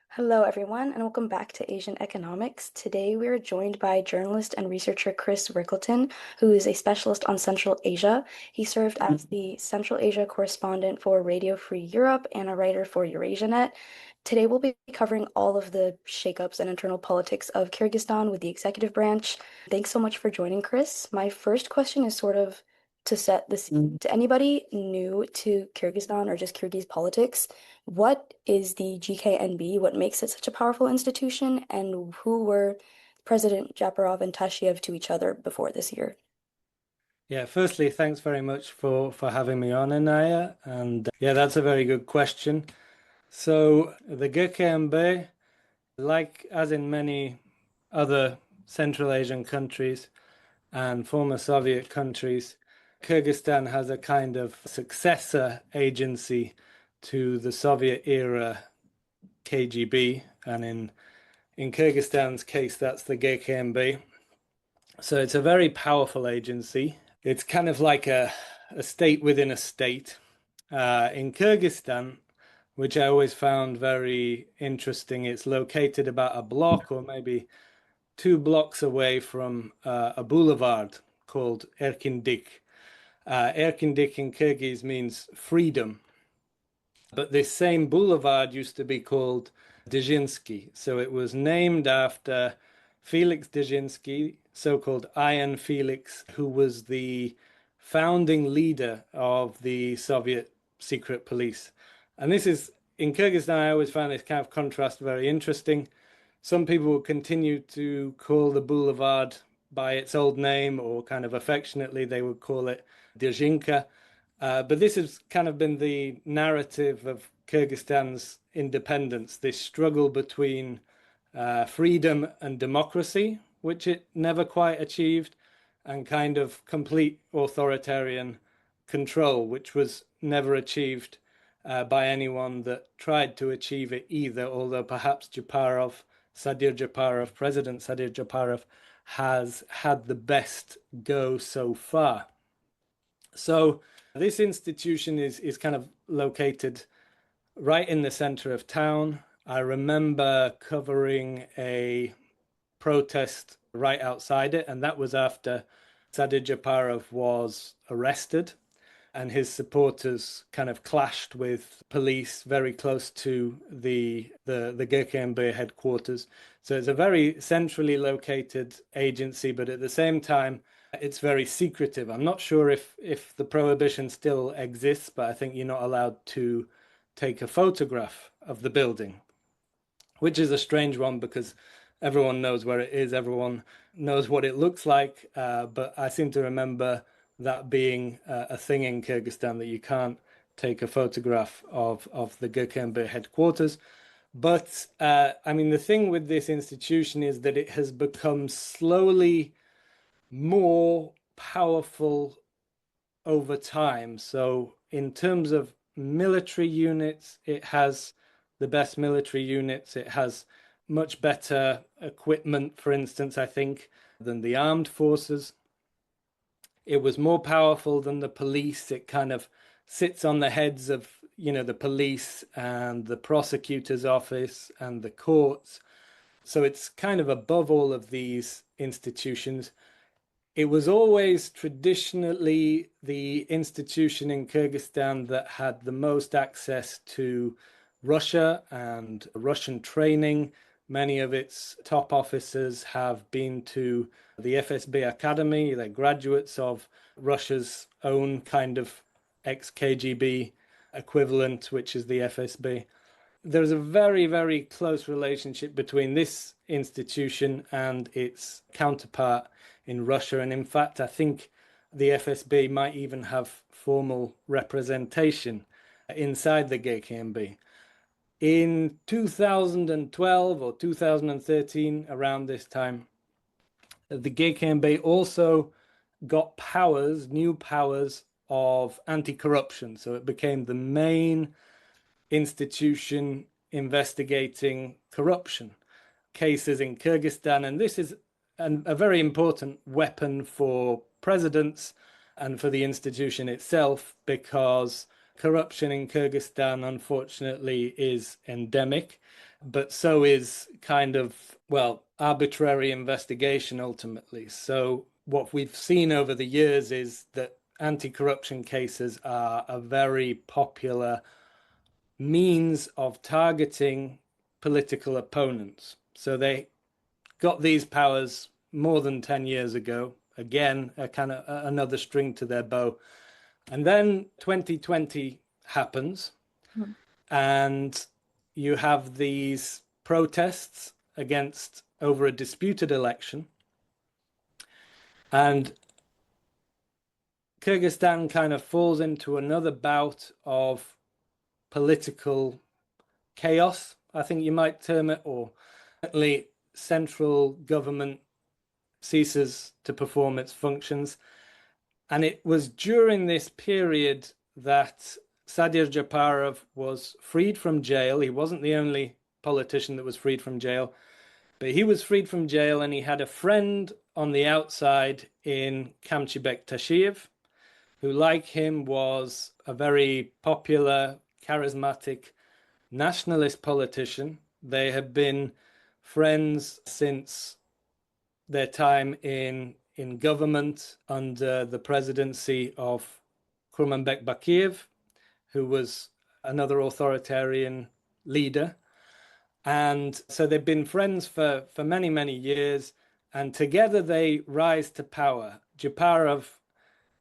Hello, everyone, and welcome back to Asian Economics. Today, we are joined by journalist and researcher Chris Rickleton, who is a specialist on Central Asia. He served as the Central Asia correspondent for Radio Free Europe and a writer for Eurasianet. Today, we'll be covering all of the shakeups and internal politics of Kyrgyzstan with the executive branch. Thanks so much for joining, Chris. My first question is sort of to set the scene. To anybody new to Kyrgyzstan or just Kyrgyz politics, what is the GKNB? What makes it such a powerful institution? And who were President Japarov and Tashiev to each other before this year? Yeah, firstly, thanks very much for having me on, Anaya. And yeah, that's a very good question. So the GKNB, like as in many other Central Asian countries and former Soviet countries, Kyrgyzstan has a kind of successor agency to the Soviet era KGB, and in Kyrgyzstan's case, that's the GKNB. So it's a very powerful agency. It's kind of like a state within a state. In Kyrgyzstan, which I always found very interesting, it's located about a block or maybe 2 blocks away from a boulevard called Erkindik. Erkindik in Kyrgyz means freedom. But this same boulevard used to be called Dzerzhinsky. So it was named after Felix Dzerzhinsky, so-called Iron Felix, who was the founding leader of the Soviet secret police. And this is, in Kyrgyzstan, I always found this kind of contrast very interesting. Some people will continue to call the boulevard by its old name, or kind of affectionately, they would call it Dzerzhinka. But this has kind of been the narrative of Kyrgyzstan's independence, this struggle between freedom and democracy, which it never quite achieved, and kind of complete authoritarian control, which was never achieved by anyone that tried to achieve it either, although perhaps Sadyr Japarov, President Sadyr Japarov, has had the best go so far. So this institution is kind of located right in the center of town. I remember covering a protest right outside it, and that was after Sadyr Japarov was arrested and his supporters kind of clashed with police very close to the GKNB headquarters. So it's a very centrally located agency, but at the same time, it's very secretive. I'm not sure if the prohibition still exists, but I think you're not allowed to take a photograph of the building, which is a strange one because everyone knows where it is, everyone knows what it looks like. But I seem to remember that being a thing in Kyrgyzstan, that you can't take a photograph of the GKNB headquarters. But I mean, the thing with this institution is that it has become slowly more powerful over time. So in terms of military units, it has the best military units. It has much better equipment, for instance, I think, than the armed forces. It was more powerful than the police. It kind of sits on the heads of, the police and the prosecutor's office and the courts. So it's kind of above all of these institutions. It was always traditionally the institution in Kyrgyzstan that had the most access to Russia and Russian training. Many of its top officers have been to the FSB Academy. They're graduates of Russia's own kind of ex-KGB equivalent, which is the FSB. There's a very, very close relationship between this institution and its counterpart in Russia. And in fact, I think the FSB might even have formal representation inside the GKNB. In 2012 or 2013, around this time, the GKNB also got new powers of anti-corruption. So it became the main institution investigating corruption cases in Kyrgyzstan. And this is a very important weapon for presidents and for the institution itself, because corruption in Kyrgyzstan, unfortunately, is endemic, but so is kind of, well, arbitrary investigation ultimately. So what we've seen over the years is that anti-corruption cases are a very popular means of targeting political opponents. So they got these powers more than 10 years ago. Again, a kind of another string to their bow. And then 2020 happens, and you have these protests against over a disputed election. And Kyrgyzstan kind of falls into another bout of political chaos, I think you might term it, or certainly central government ceases to perform its functions. And it was during this period that Sadyr Japarov was freed from jail. He wasn't the only politician that was freed from jail, but he was freed from jail, and he had a friend on the outside in Kamchybek Tashiev, who, like him, was a very popular, charismatic nationalist politician. They had been friends since their time in government under the presidency of Kurmanbek Bakiev, who was another authoritarian leader. And so they've been friends for many, many years, and together they rise to power. Japarov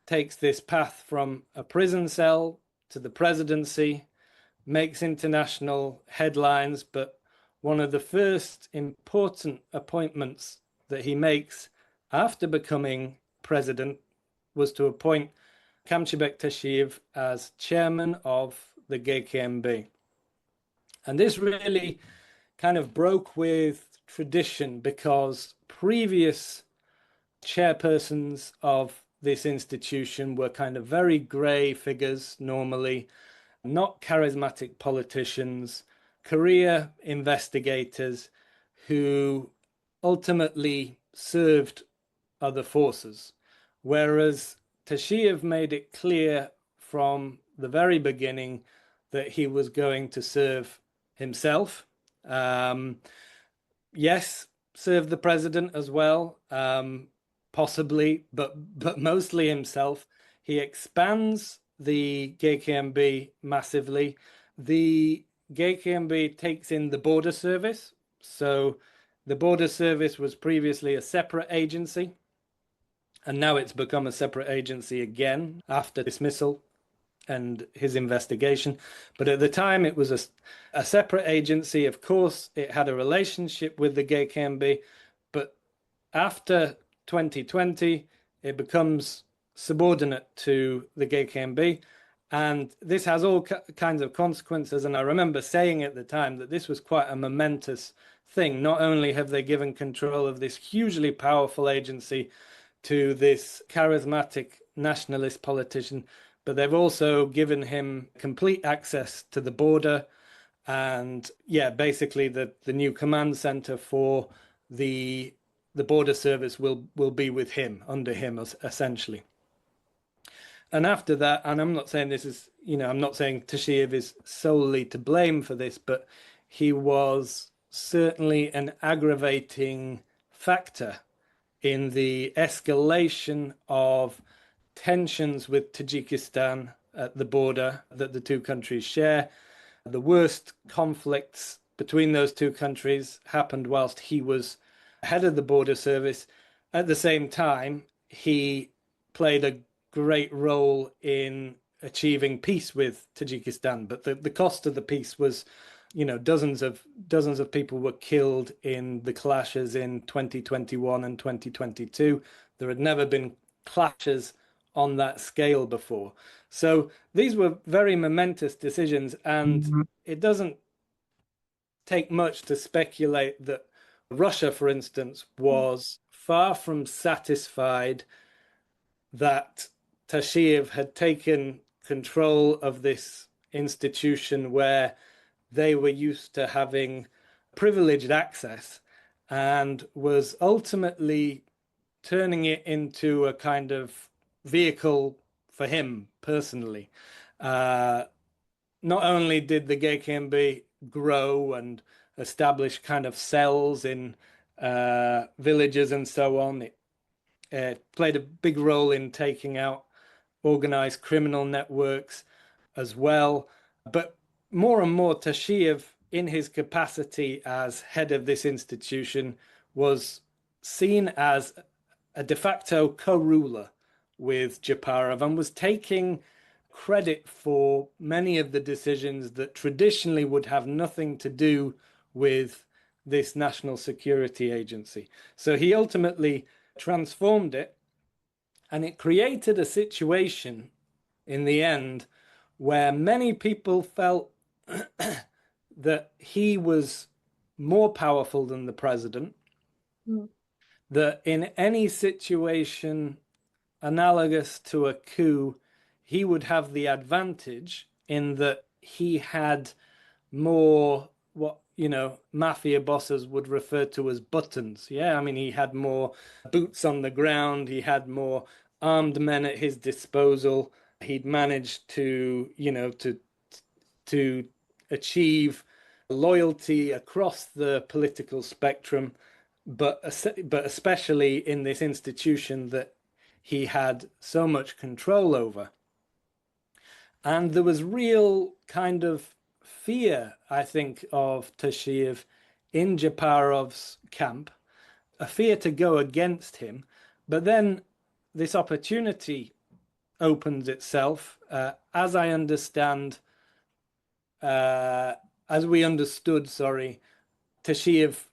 takes this path from a prison cell to the presidency, makes international headlines, but one of the first important appointments that he makes after becoming president was to appoint Kamchybek Tashiev as chairman of the GKNB. And this really kind of broke with tradition, because previous chairpersons of this institution were kind of very grey figures, normally, not charismatic politicians, career investigators who ultimately served other forces. Whereas Tashiev made it clear from the very beginning that he was going to serve himself. Yes, serve the president as well, possibly, but mostly himself. He expands the GKNB massively. The GKNB takes in the border service. So the border service was previously a separate agency, and now it's become a separate agency again after dismissal and his investigation. But at the time, it was a separate agency. Of course, it had a relationship with the GKNB, but after 2020, it becomes subordinate to the GKNB. And this has all kinds of consequences. And I remember saying at the time that this was quite a momentous thing. Not only have they given control of this hugely powerful agency to this charismatic nationalist politician, but they've also given him complete access to the border. And yeah, basically the new command center for the border service will be with him, under him, essentially. And after that, and I'm not saying this is, I'm not saying Tashiev is solely to blame for this, but he was certainly an aggravating factor in the escalation of tensions with Tajikistan at the border that the two countries share. The worst conflicts between those two countries happened whilst he was head of the border service. At the same time, he played a great role in achieving peace with Tajikistan, but the cost of the peace was, dozens of people were killed in the clashes in 2021 and 2022. There had never been clashes on that scale before. So these were very momentous decisions, and it doesn't take much to speculate that Russia, for instance, was far from satisfied that Tashiev had taken control of this institution where they were used to having privileged access, and was ultimately turning it into a kind of vehicle for him personally. not only did the GKNB grow and establish kind of cells in villages and so on, it played a big role in taking out organized criminal networks as well. But more and more, Tashiev, in his capacity as head of this institution, was seen as a de facto co-ruler with Japarov and was taking credit for many of the decisions that traditionally would have nothing to do with this national security agency. So he ultimately transformed it, and it created a situation in the end where many people felt that he was more powerful than the president, Mm. that in any situation analogous to a coup, he would have the advantage in that he had more what, mafia bosses would refer to as buttons. Yeah, I mean, he had more boots on the ground, he had more armed men at his disposal. He'd managed to, to achieve loyalty across the political spectrum, but especially in this institution that he had so much control over. And there was real kind of fear, I think, of Tashiev in Japarov's camp, a fear to go against him. But then this opportunity opens itself. As I understand, as we understood, sorry, Tashiev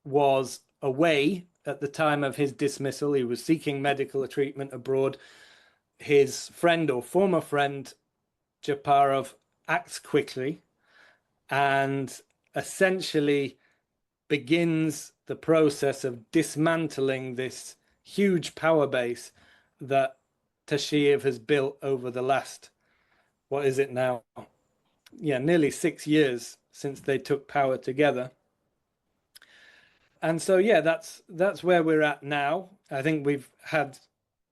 was away at the time of his dismissal. He was seeking medical treatment abroad. His friend or former friend, Japarov, acts quickly and essentially begins the process of dismantling this huge power base that Tashiev has built over the last, what is it now? Yeah, nearly 6 years since they took power together. And so, yeah, that's where we're at now. I think we've had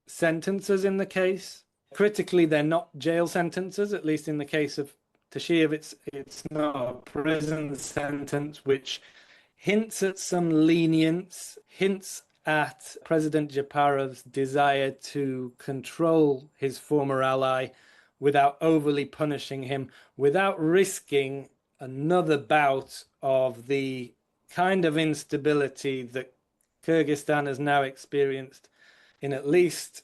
sentences in the case. Critically, they're not jail sentences, at least in the case of Tashiev. It's not a prison sentence, which hints at some lenience, hints at President Japarov's desire to control his former ally without overly punishing him, without risking another bout of the kind of instability that Kyrgyzstan has now experienced in at least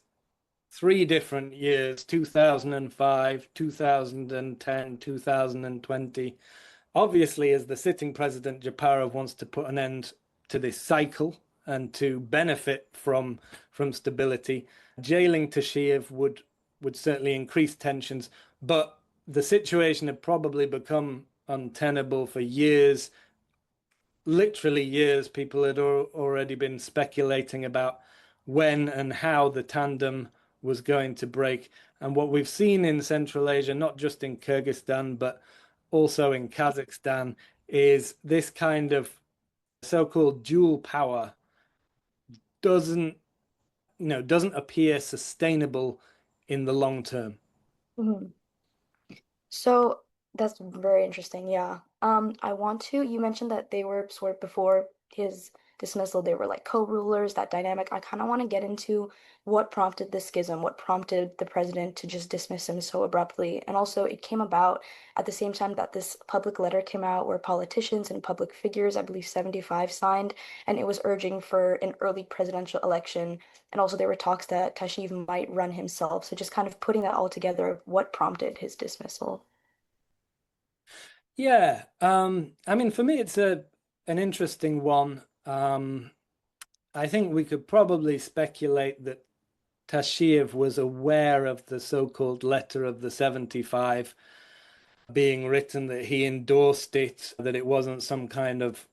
3 different years: 2005, 2010, 2020. Obviously, as the sitting president, Japarov wants to put an end to this cycle and to benefit from stability. Jailing Tashiev would certainly increase tensions, but the situation had probably become untenable for years, literally years. People had already been speculating about when and how the tandem was going to break. And what we've seen in Central Asia, not just in Kyrgyzstan, but also in Kazakhstan, is this kind of so-called dual power doesn't appear sustainable in the long term. Mhm. So that's very interesting. Yeah. You mentioned that they were sort of before his dismissal, they were like co-rulers, that dynamic. I kind of want to get into what prompted the schism, what prompted the president to just dismiss him so abruptly. And also, it came about at the same time that this public letter came out where politicians and public figures, I believe 75 signed, and it was urging for an early presidential election. And also, there were talks that Tashiev might run himself. So just kind of putting that all together of what prompted his dismissal. Yeah, I mean, for me, it's an interesting one. I think we could probably speculate that Tashiev was aware of the so-called letter of the 75 being written, that he endorsed it, that it wasn't some kind of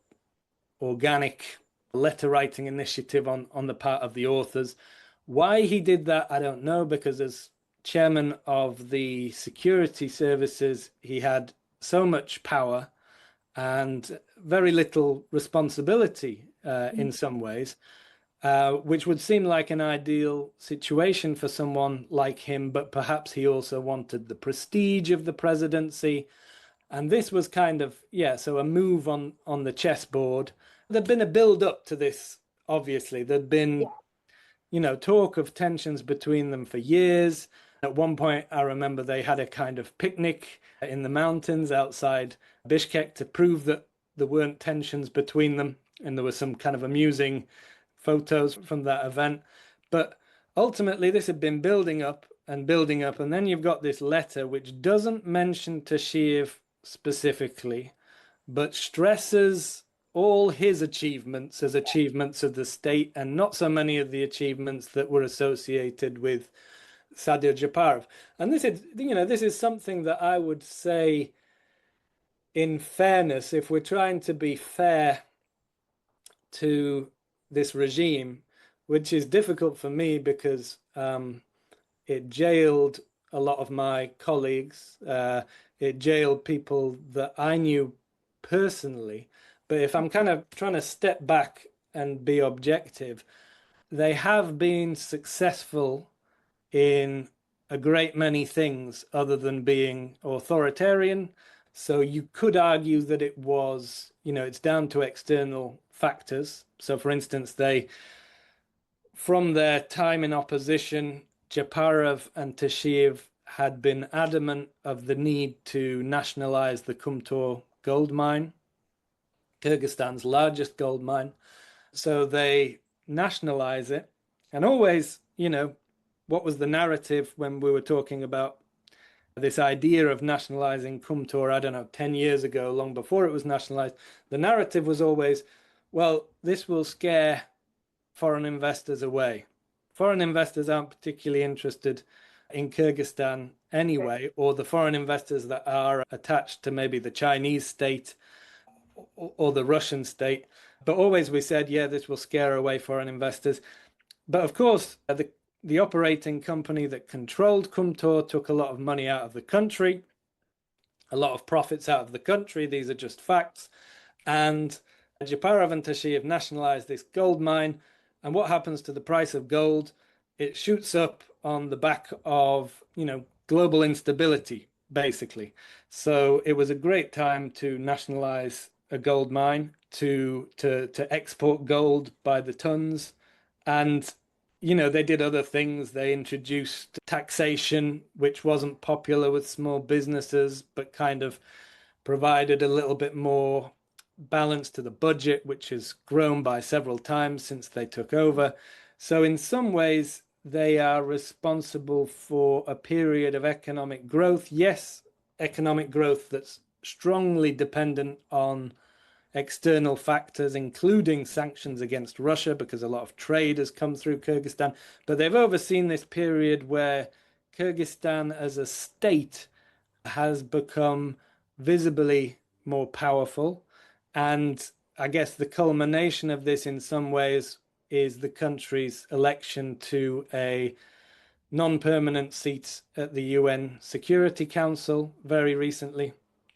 organic letter writing initiative on the part of the authors. Why he did that, I don't know, because as chairman of the security services, he had so much power and very little responsibility in some ways. which would seem like an ideal situation for someone like him, but perhaps he also wanted the prestige of the presidency. And this was kind of, yeah, so a move on the chessboard. There'd been a build up to this, obviously. There'd been, talk of tensions between them for years. At one point, I remember they had a kind of picnic in the mountains outside Bishkek to prove that there weren't tensions between them. And there was some kind of amusing photos from that event. But ultimately, this had been building up and building up. And then you've got this letter which doesn't mention Tashiev specifically, but stresses all his achievements as achievements of the state and not so many of the achievements that were associated with Sadyr Japarov. And this is something that I would say, in fairness, if we're trying to be fair to this regime, which is difficult for me because it jailed a lot of my colleagues. It jailed people that I knew personally. But if I'm kind of trying to step back and be objective, they have been successful in a great many things other than being authoritarian. So you could argue that it was, it's down to external factors. So for instance, from their time in opposition, Japarov and Tashiev had been adamant of the need to nationalize the Kumtor gold mine, Kyrgyzstan's largest gold mine. So they nationalize it. And always, what was the narrative when we were talking about this idea of nationalizing Kumtor, I don't know, 10 years ago, long before it was nationalized? The narrative was always, well, this will scare foreign investors away. Foreign investors aren't particularly interested in Kyrgyzstan anyway, or the foreign investors that are attached to maybe the Chinese state or the Russian state. But always we said, yeah, this will scare away foreign investors. But of course, the operating company that controlled Kumtor took a lot of money out of the country, a lot of profits out of the country. These are just facts. And Japarov and Tashiev nationalized this gold mine. And what happens to the price of gold? It shoots up on the back of, global instability, basically. So it was a great time to nationalize a gold mine, to export gold by the tons. And, they did other things. They introduced taxation, which wasn't popular with small businesses, but kind of provided a little bit more balance to the budget, which has grown by several times since they took over. So in some ways, they are responsible for a period of economic growth. Yes, economic growth that's strongly dependent on external factors, including sanctions against Russia, because a lot of trade has come through Kyrgyzstan. But they've overseen this period where Kyrgyzstan as a state has become visibly more powerful. And I guess the culmination of this in some ways is the country's election to a non-permanent seat at the UN Security Council very recently.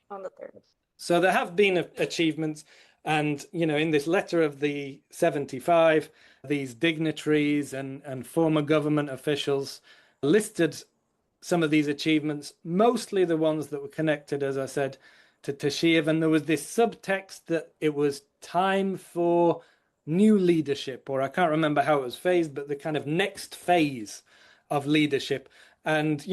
On the third. So there have been achievements. And, in this letter of the 75, these dignitaries and former government officials listed some of these achievements, mostly the ones that were connected, as I said, to Tashiev. And there was this subtext that it was time for new leadership, or I can't remember how it was phrased, but the kind of next phase of leadership. And,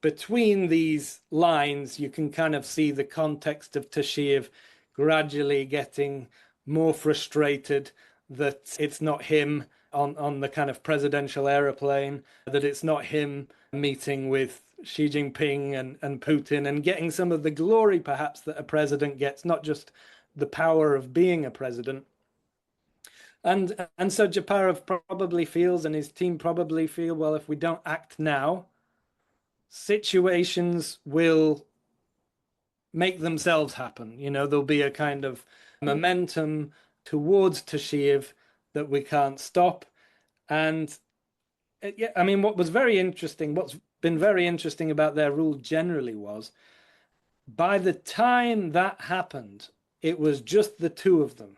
between these lines, you can kind of see the context of Tashiev gradually getting more frustrated that it's not him on the kind of presidential aeroplane, that it's not him meeting with Xi Jinping and Putin and getting some of the glory perhaps that a president gets, not just the power of being a president. And so Japarov probably feels, and his team probably feel, well, if we don't act now, situations will make themselves happen. There'll be a kind of momentum towards Tashiev that we can't stop. And yeah, I mean, what's been very interesting about their rule generally was by the time that happened, it was just the two of them.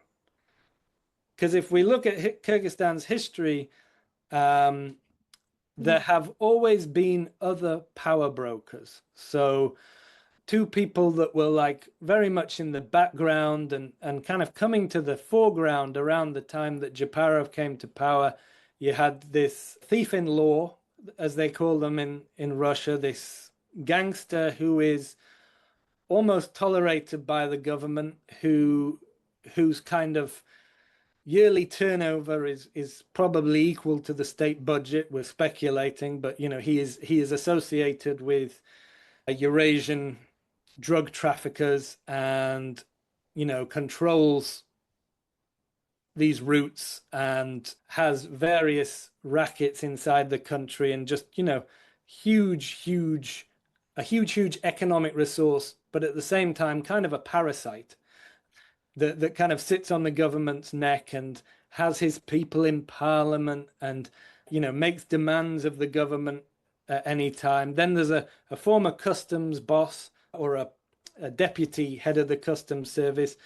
Because if we look at Kyrgyzstan's history, there have always been other power brokers. So two people that were like very much in the background and kind of coming to the foreground around the time that Japarov came to power. You had this thief in law, as they call them in Russia, this gangster who is almost tolerated by the government, whose kind of yearly turnover is probably equal to the state budget. We're speculating, but he is associated with Eurasian drug traffickers and controls these routes and has various rackets inside the country and just huge economic resource, but at the same time kind of a parasite that kind of sits on the government's neck and has his people in parliament and makes demands of the government at any time. Then there's a former customs boss or a deputy head of the customs service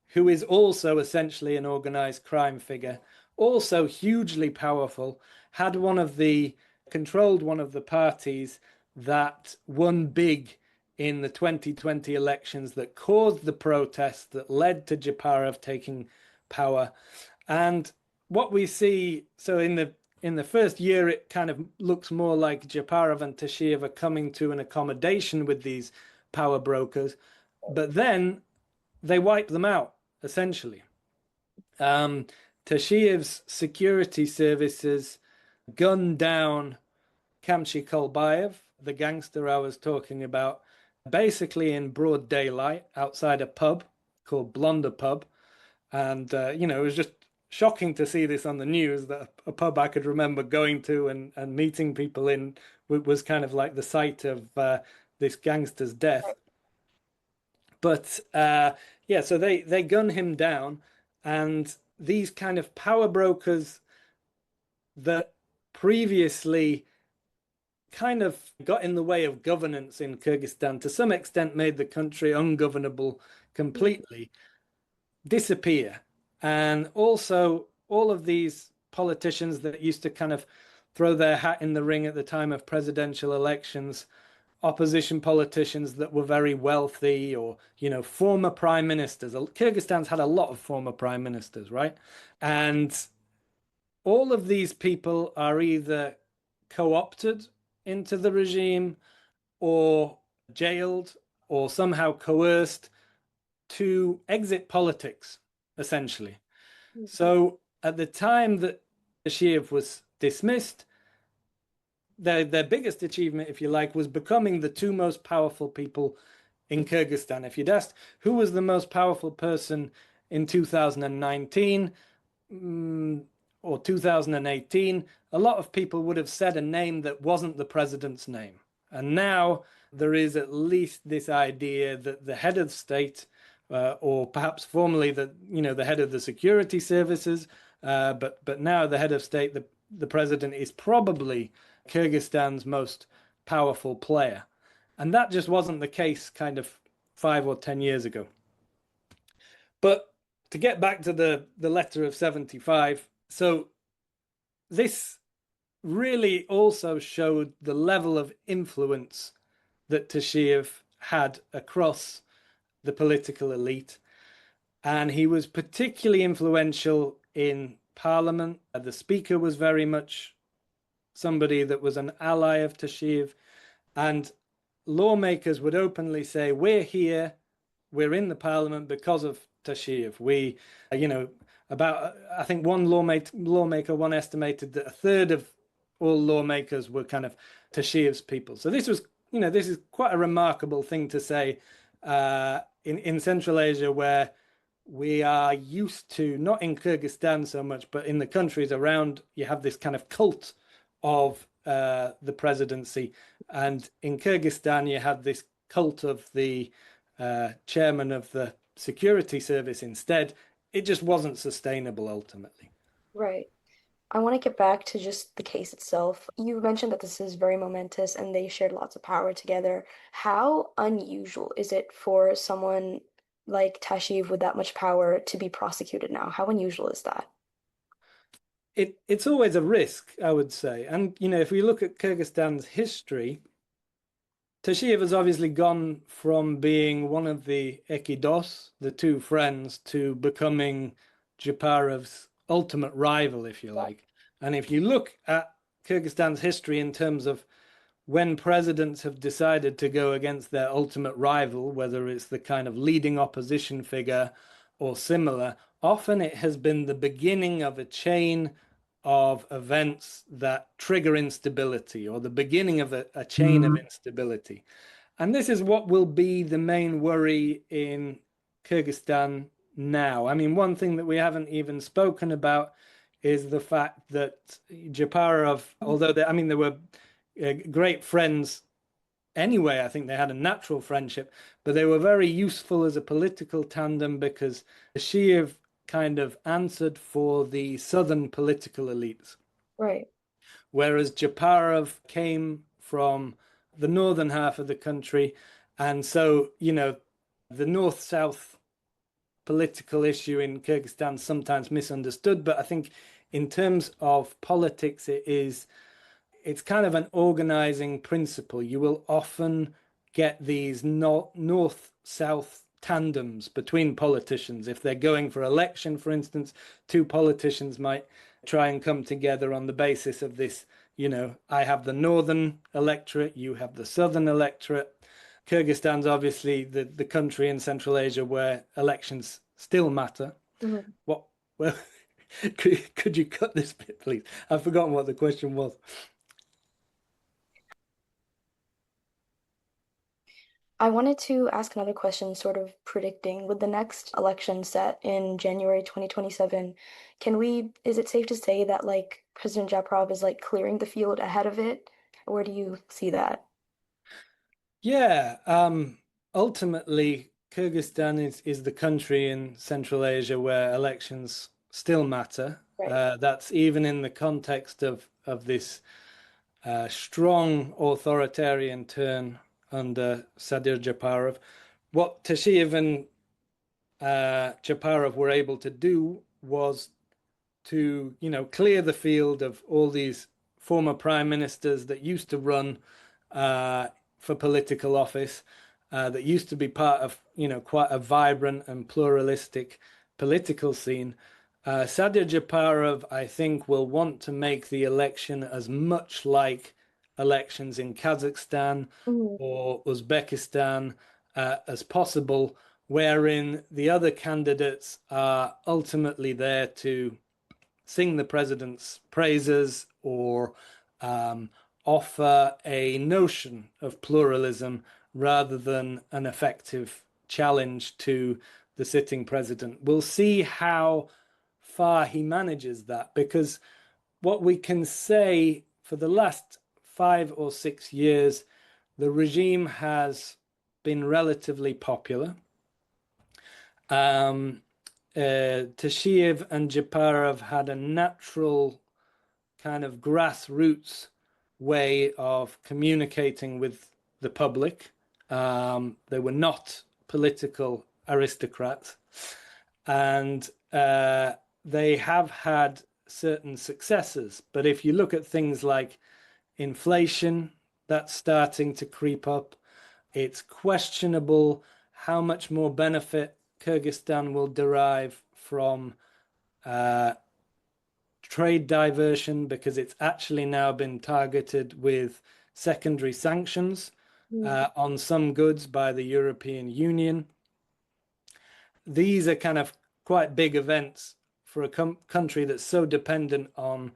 who is also essentially an organized crime figure, also hugely powerful, controlled one of the parties that won big in the 2020 elections, that caused the protests that led to Japarov taking power. And what we see, so in the first year, it kind of looks more like Japarov and Tashiev are coming to an accommodation with these power brokers, but then they wipe them out, essentially. Tashiev's security services gunned down Kamchybek, the gangster I was talking about, basically in broad daylight outside a pub called Blonder Pub. And, it was just shocking to see this on the news, that a pub I could remember going to and meeting people in was kind of like the site of this gangster's death. But so they gun him down, and these kind of power brokers that previously kind of got in the way of governance in Kyrgyzstan, to some extent made the country ungovernable completely, disappear. And also all of these politicians that used to kind of throw their hat in the ring at the time of presidential elections, opposition politicians that were very wealthy, or former prime ministers. Kyrgyzstan's had a lot of former prime ministers, right? And all of these people are either co-opted into the regime or jailed or somehow coerced to exit politics, essentially. So at the time that Tashiev was dismissed, their biggest achievement, if you like, was becoming the two most powerful people in Kyrgyzstan. If you'd asked who was the most powerful person in 2019 or 2018, a lot of people would have said a name that wasn't the president's name. And now there is at least this idea that the head of state, or perhaps formerly the head of the security services, but now the head of state, the president, is probably Kyrgyzstan's most powerful player. And that just wasn't the case kind of 5 or 10 years ago. But to get back to the letter of 75, so this really also showed the level of influence that Tashiev had across the political elite. And he was particularly influential in parliament. The speaker was very much somebody that was an ally of Tashiev. And lawmakers would openly say, we're here, we're in the parliament because of Tashiev. We, I think one lawmaker estimated that a third of all lawmakers were kind of Tashiev's people. So this was, this is quite a remarkable thing to say in Central Asia, where we are used to, not in Kyrgyzstan so much, but in the countries around, you have this kind of cult of the presidency. And in Kyrgyzstan, you had this cult of the chairman of the security service instead. It just wasn't sustainable ultimately. Right. I want to get back to just the case itself. You mentioned that this is very momentous and they shared lots of power together. How unusual is it for someone like Tashiev with that much power to be prosecuted now? How unusual is that? it's always a risk, I would say. And, if we look at Kyrgyzstan's history, Tashiev has obviously gone from being one of the Ekidos, the two friends, to becoming Japarov's ultimate rival, if you like. And if you look at Kyrgyzstan's history in terms of when presidents have decided to go against their ultimate rival, whether it's the kind of leading opposition figure or similar, often it has been the beginning of a chain of events that trigger instability, or the beginning of a chain of instability. And this is what will be the main worry in Kyrgyzstan now. I mean, one thing that we haven't even spoken about is the fact that Japarov, although they were great friends anyway, I think they had a natural friendship, but they were very useful as a political tandem because Tashiev kind of answered for the southern political elites. Right. Whereas Japarov came from the northern half of the country. And so, the north-south political issue in Kyrgyzstan sometimes misunderstood. But I think in terms of politics, it's kind of an organizing principle. You will often get these north-south tandems between politicians. If they're going for election, for instance, two politicians might try and come together on the basis of this, I have the northern electorate, you have the southern electorate. Kyrgyzstan's obviously the country in Central Asia where elections still matter. Mm-hmm. Well, could you cut this bit, please? I've forgotten what the question was. I wanted to ask another question, sort of predicting with the next election set in January 2027, is it safe to say that like President Japarov is like clearing the field ahead of it? Where do you see that? Yeah, ultimately, Kyrgyzstan is the country in Central Asia where elections still matter. Right. That's even in the context of this strong authoritarian turn under Sadyr Japarov. What Tashiev and Japarov were able to do was to, clear the field of all these former prime ministers that used to run for political office, that used to be part of, quite a vibrant and pluralistic political scene. Sadyr Japarov, I think, will want to make the election as much like elections in Kazakhstan Mhm. or Uzbekistan as possible, wherein the other candidates are ultimately there to sing the president's praises or offer a notion of pluralism rather than an effective challenge to the sitting president. We'll see how far he manages that, because what we can say for the last 5 or 6 years, the regime has been relatively popular. Tashiev and Japarov had a natural kind of grassroots way of communicating with the public. They were not political aristocrats, and they have had certain successes. But if you look at things like inflation, that's starting to creep up. It's questionable how much more benefit Kyrgyzstan will derive from trade diversion, because it's actually now been targeted with secondary sanctions on some goods by the European Union. These are kind of quite big events for a country that's so dependent on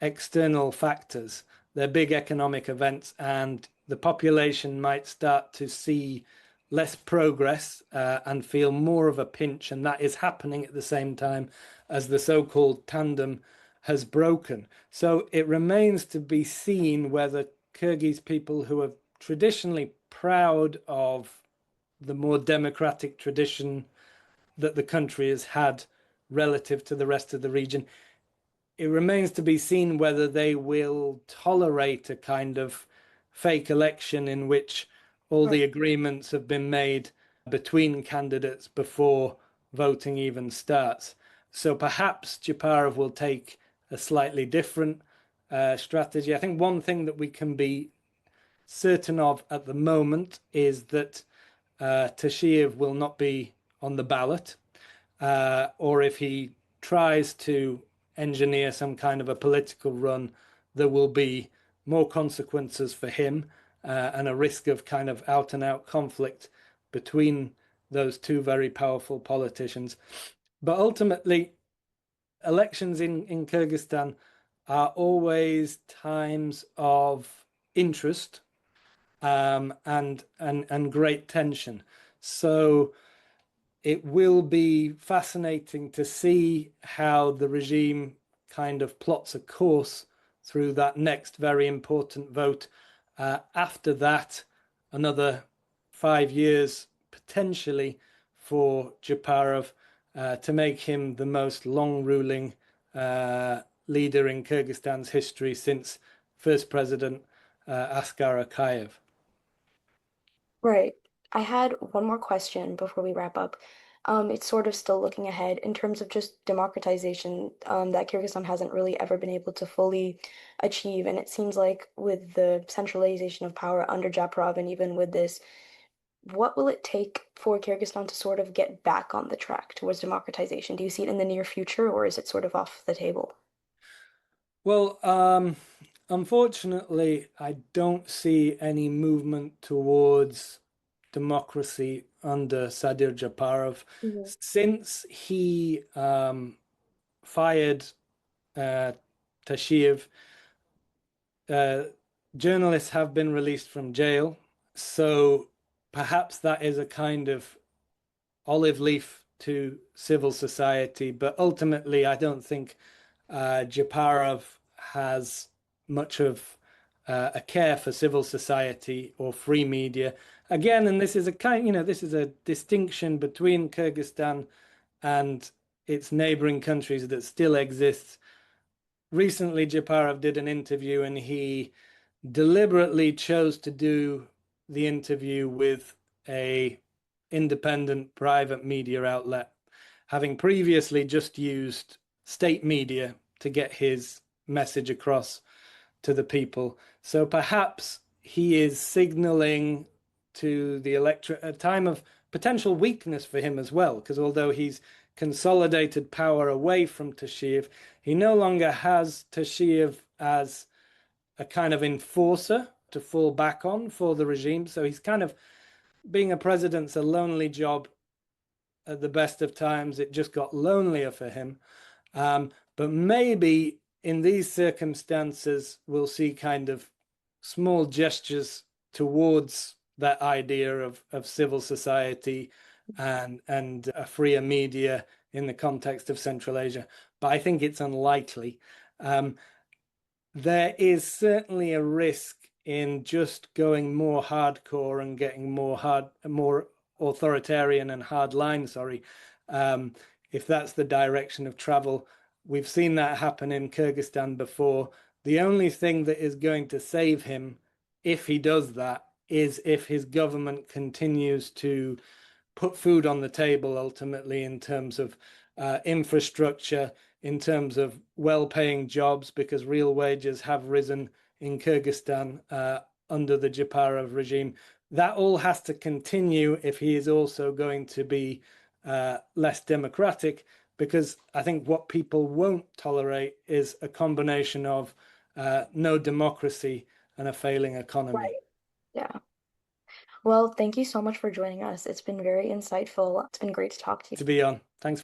external factors. They're big economic events, and the population might start to see less progress and feel more of a pinch, and that is happening at the same time as the so-called tandem has broken. So it remains to be seen whether Kyrgyz people, who are traditionally proud of the more democratic tradition that the country has had relative to the rest of the region, it remains to be seen whether they will tolerate a kind of fake election in which all the agreements have been made between candidates before voting even starts. So perhaps Japarov will take a slightly different strategy. I think one thing that we can be certain of at the moment is that Tashiev will not be on the ballot, or if he tries to engineer some kind of a political run, there will be more consequences for him and a risk of kind of out and out conflict between those two very powerful politicians. But ultimately, elections in Kyrgyzstan are always times of interest and great tension. So it will be fascinating to see how the regime kind of plots a course through that next very important vote. After that, another 5 years potentially for Japarov to make him the most long-ruling leader in Kyrgyzstan's history since first president Askar Akayev. Right. I had one more question before we wrap up. It's sort of still looking ahead in terms of just democratization, that Kyrgyzstan hasn't really ever been able to fully achieve. And it seems like with the centralization of power under Japarov and even with this, what will it take for Kyrgyzstan to sort of get back on the track towards democratization? Do you see it in the near future, or is it sort of off the table? Well, unfortunately, I don't see any movement towards democracy under Sadyr Japarov Mhm. since he fired uh, Tashiev. Uh, Journalists have been released from jail, so perhaps that is a kind of olive leaf to civil society. But ultimately, I don't think Japarov has much of a care for civil society or free media. Again, and this is a kind, this is a distinction between Kyrgyzstan and its neighboring countries that still exists. Recently, Japarov did an interview and he deliberately chose to do the interview with a independent private media outlet, having previously just used state media to get his message across to the people. So perhaps he is signaling to the electorate a time of potential weakness for him as well, because although he's consolidated power away from Tashiev, he no longer has Tashiev as a kind of enforcer to fall back on for the regime. So he's kind of being a president's a lonely job at the best of times. It just got lonelier for him. But maybe in these circumstances, we'll see kind of small gestures towards that idea of civil society and a freer media in the context of Central Asia. But I think it's unlikely. There is certainly a risk in just going more hardcore and getting more authoritarian and hard line, sorry, if that's the direction of travel. We've seen that happen in Kyrgyzstan before. The only thing that is going to save him, if he does that, is if his government continues to put food on the table, ultimately, in terms of infrastructure, in terms of well-paying jobs, because real wages have risen in Kyrgyzstan under the Japarov regime. That all has to continue if he is also going to be less democratic, because I think what people won't tolerate is a combination of no democracy and a failing economy. Right. Yeah. Well, thank you so much for joining us. It's been very insightful. It's been great to talk to you. To be on. Thanks.